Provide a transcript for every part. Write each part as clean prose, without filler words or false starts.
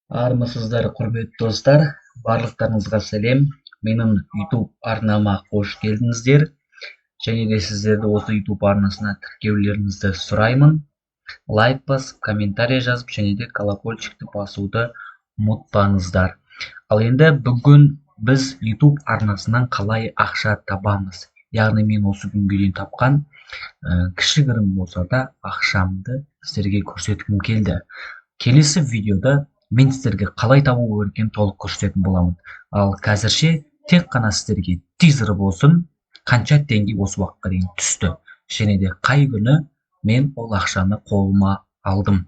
Армысыздар, құрметті достар. Барлықтарыңызға сәлем. Менің YouTube арнама қош келдіңіздер. Және де сіздерді осы YouTube арнасына тіркеулеріңізді сұраймын. Лайк басып, комментарий жазып, және де колокольчикті басуды ұмытпаңыздар. Ал енді бүгін біз YouTube арнасынан қалай ақша табамыз? Яғни мен осы күнге дейін тапқан кішігірім болса да ақшамды сіздерге көрсеткім келді. Келесі видеода мен сіздерге қалай табу керек екенін толық көрсететін боламын. Ал қазірше тек қана сіздерге тизер болсын, қанша теңге осы уақытқа дейін түсті, және де қай күні мен ол ақшаны қолыма алдым.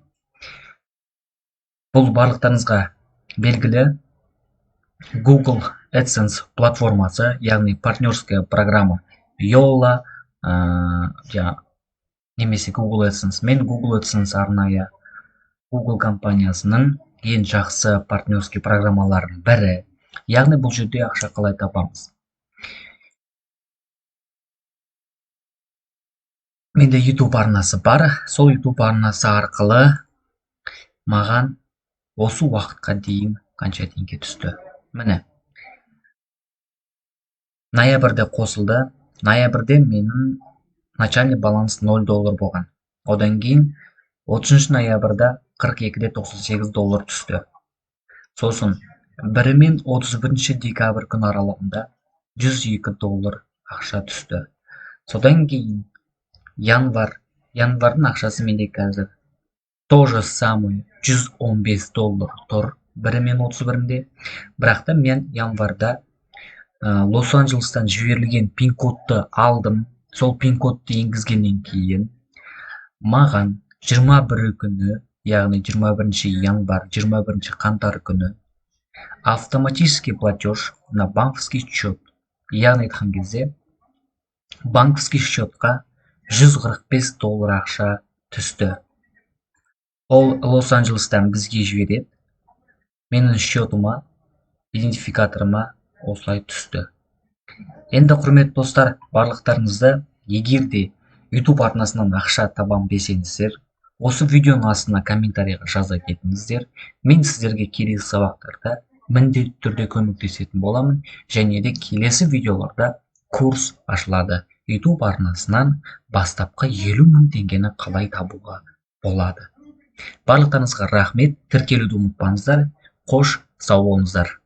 Бұл барлықтарыңызға белгілі Google AdSense платформасы, яғни партнерская программа Yola, немесе Google AdSense. Мен Google AdSense арнайы Google компаниясының ең жақсы партнерский программалардың бірі. Яғни бұл жерде ақша қалай табамыз? Менде YouTube арнасы бар. Сол YouTube арнасы арқылы маған осы уақытқа дейін қанша теңге түсті? Міне. Ноябрьде қосылды. Ноябрьде менің начальный баланс $0 болған. Одан кейін 30 ноябрьда $42.98 түсті. Сосын 1 мен 31 декабрь күн аралығында $102 ақша түсті. Содан кейін январдың ақшасы менде қазір тоже самый $115 тұр 1 мен 31-де. Бірақ та мен январда Лос-Анджелестан жіберілген пин-кодты алдым. Сол пин-кодты енгізгеннен кейін маған 21 күні, яғни 21 январь, 21 қаңтар күні автоматический платеж на банковский счет. Яғни айтқан кезде банковский счетқа $145 ақша түсті. Ол Лос-Анджелестан бізге жібереді. Менің счетыма, идентификаторыма осылай түсті. Енді құрметті достар, барлықтарыңызды егер де YouTube арнасынан ақша табам десеңіздер, осы видеоның астына комментарийға жаза кетіңіздер. Мен сіздерге келесі сабақтарда міндетті түрде көмектесетін боламын, және де келесі видеоларда курс ашылады. YouTube арнасынан бастапқы 50.000 теңгені қалай табуға болады. Барлықтарыңызға рахмет, тіркелуді ұмытпаңыздар. Қош, сау болыңыздар.